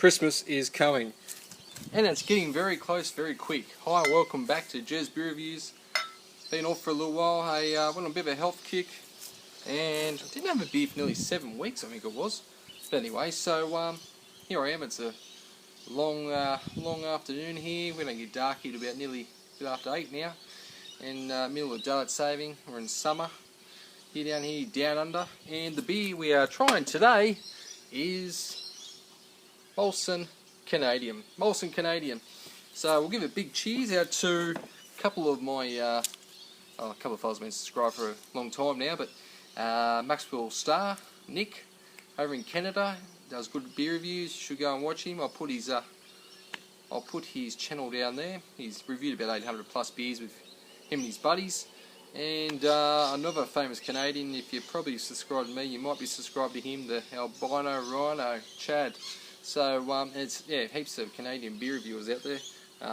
Christmas is coming, and it's getting very close, very quick. Hi, welcome back to Jez Beer Reviews. Been off for a little while. I went on a bit of a health kick, and I didn't have a beer for nearly 7 weeks, I think it was. But anyway, so here I am. It's a long afternoon here. We're going to get dark here at about nearly a bit after 8 now, and middle of daylight saving. We're in summer here down under, and the beer we are trying today is Molson Canadian. Molson Canadian. So we'll give a big cheers out to a couple of my, a couple of fellas been subscribed for a long time now, but Maxwell Star, Nick, over in Canada, does good beer reviews. You should go and watch him. I'll put his channel down there. He's reviewed about 800 plus beers with him and his buddies. And another famous Canadian, if you're probably subscribed to me, you might be subscribed to him, the albino rhino, Chad. So it's heaps of Canadian beer reviewers out there.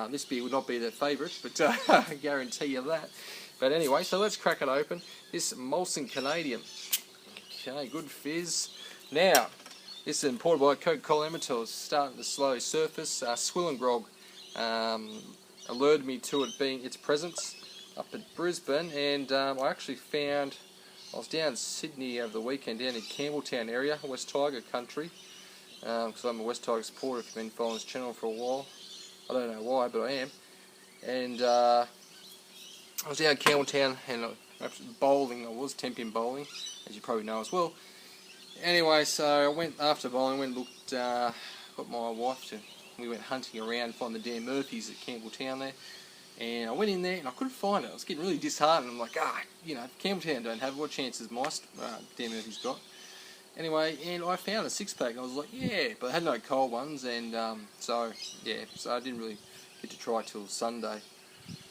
This beer would not be their favourite, but I guarantee you that. But anyway, so let's crack it open. This Molson Canadian. Okay, good fizz. Now, this is imported by Coca-Cola Amateur. It's starting to slowly surface. Swill and Grog alerted me to it being its presence up at Brisbane, and I actually found, I was down in Sydney over the weekend, down in Campbelltown area, West Tiger country, because I'm a West Tiger supporter if you've been following this channel for a while. I don't know why, but I am. And I was down in Campbelltown, and bowling, I was temping bowling, as you probably know as well. Anyway, so I went after bowling, went and looked, got my wife to, we went hunting around, find the Dan Murphys at Campbelltown there. And I went in there and I couldn't find it. I was getting really disheartened. I'm like, you know, Campbelltown don't have it. What chances my Dan Murphy's got? Anyway, and I found a 6-pack. And I was like, yeah, but I had no cold ones, and so I didn't really get to try till Sunday.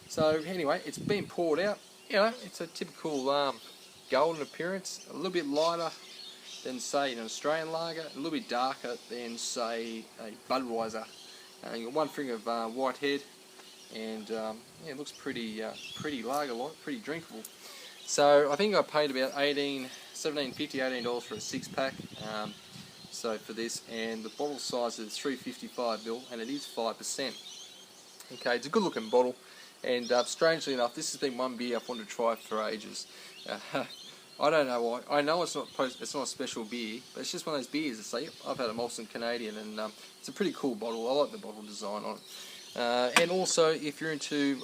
So anyway, it's been poured out. You know, it's a typical golden appearance, a little bit lighter than say an Australian lager, a little bit darker than say a Budweiser. You got one finger of white head. And it looks pretty lager-like, pretty drinkable. So I think I paid about $18 for a 6-pack. So for this, and the bottle size is 355 ml, and it is 5%. Okay, it's a good-looking bottle, and strangely enough, this has been one beer I've wanted to try for ages. I don't know why. I know it's not a special beer, but it's just one of those beers that say, yep, I've had a Molson Canadian, and it's a pretty cool bottle. I like the bottle design on it. And also, if you're into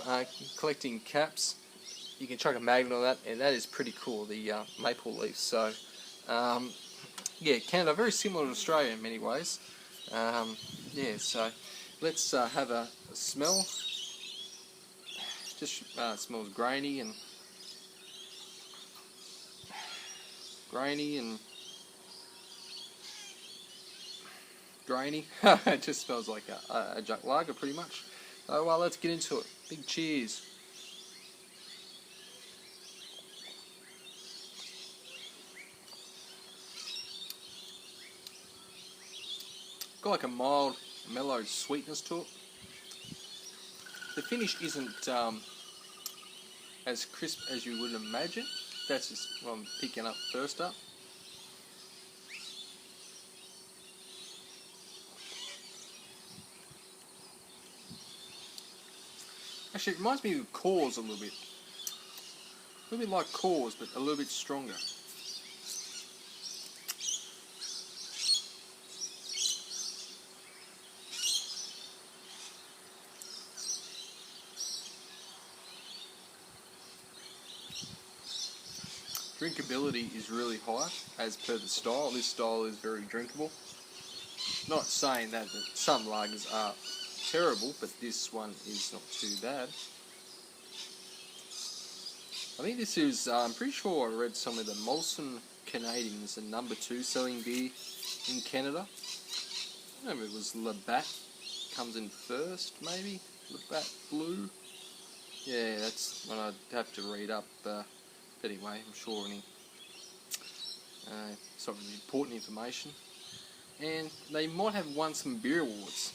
collecting caps, you can chuck a magnet on that, and that is pretty cool, the maple leaf. So, yeah, Canada, very similar to Australia in many ways. Yeah, so let's have a smell. Just smells grainy and grainy. It just smells like a junk lager pretty much. So well, let's get into it. Big cheers. Got like a mild, mellow sweetness to it. The finish isn't as crisp as you would imagine. That's just what I'm picking up first up. Actually, it reminds me of Coors a little bit. A little bit like Coors, but a little bit stronger. Drinkability is really high, as per the style. This style is very drinkable. Not saying that some lagers are terrible, but this one is not too bad. I think this is, I'm pretty sure I read somewhere that Molson Canadian is the #2 selling beer in Canada. I don't know if it was Labatt comes in first, maybe? Labatt Blue? Yeah, that's what I'd have to read up. But anyway, I'm sure it's not really important information. And they might have won some beer awards.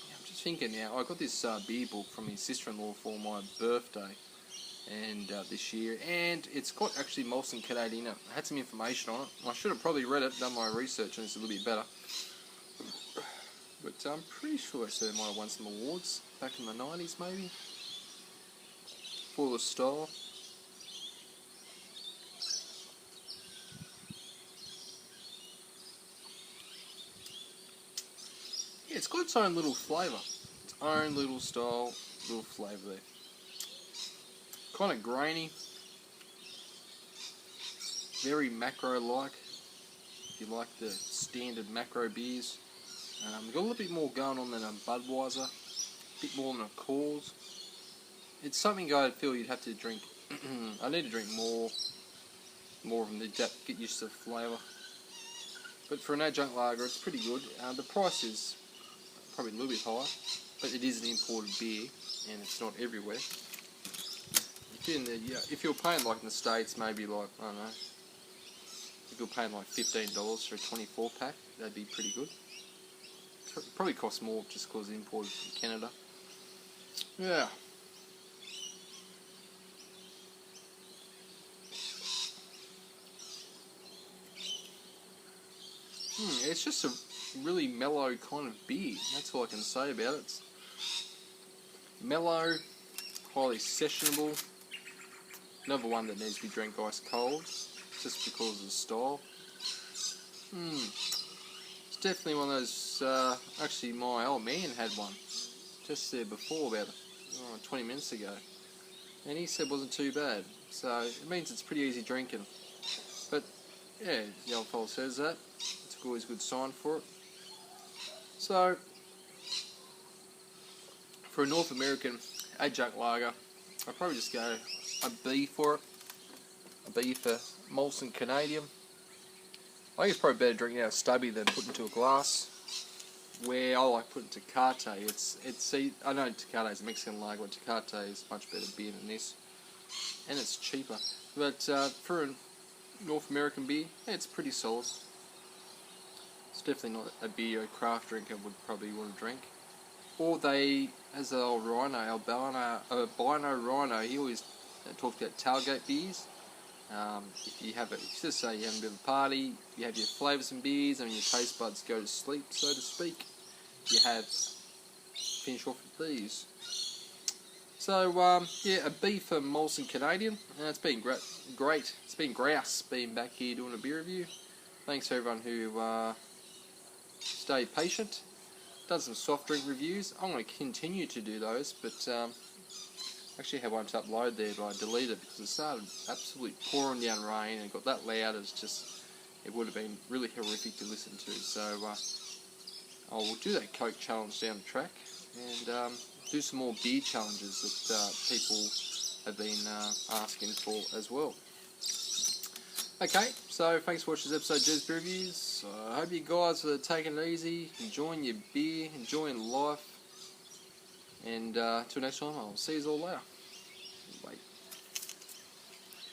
I'm just thinking now, I got this beer book from my sister-in-law for my birthday and this year, and it's got actually Molson Canadian. I had some information on it. I should have probably read it, done my research, and it's a little bit better. but I'm pretty sure I said it might have won some awards back in the 90s maybe for the style. Yeah, it's got its own little flavour, its own little style, little flavour there. Kind of grainy, very macro-like, if you like the standard macro beers. Got a little bit more going on than a Budweiser, a bit more than a Coors. It's something I feel you'd have to drink. I need to drink more of them to get used to the flavour. But for an adjunct lager, it's pretty good. The price is probably a little bit higher, but it is an imported beer, and it's not everywhere. If you're paying like in the States, maybe like, I don't know, if you're paying like $15 for a 24 pack, that'd be pretty good. Probably costs more just because it's imported from Canada. Yeah. It's just a really mellow kind of beer. That's all I can say about it. It's mellow, highly sessionable. Another one that needs to be drank ice cold, just because of the style. It's definitely one of those. Actually, my old man had one just there before, about 20 minutes ago, and he said it wasn't too bad. So it means it's pretty easy drinking. But yeah, the old fella says that. It's always a good sign for it. So for a North American adjunct lager, I'd probably just go a B for it. A B for Molson Canadian. I think it's probably better drinking out of stubby than put into a glass. Where I like putting Tecate, I know Tecate is a Mexican lager, but Tecate is much better beer than this, and it's cheaper. But for a North American beer, yeah, it's pretty solid. It's definitely not a beer a craft drinker would probably want to drink. Or they, as the old Rhino, Albino Rhino, he always talked about tailgate beers. If you just say you're having a bit of a party, you have your flavours and beers, and your taste buds go to sleep, so to speak. You finish off with these. So yeah, a B for Molson Canadian, and it's been great. It's been grouse being back here doing a beer review. Thanks to everyone who stayed patient. Done some soft drink reviews. I'm going to continue to do those, but actually had one to upload there, but I deleted it because it started absolutely pouring down rain and it got that loud. It would have been really horrific to listen to. So I will do that Coke challenge down the track and do some more beer challenges that people have been asking for as well. Okay, so thanks for watching this episode of Jez Beer Reviews. I hope you guys are taking it easy, enjoying your beer, enjoying life, and till next time, I'll see you all later.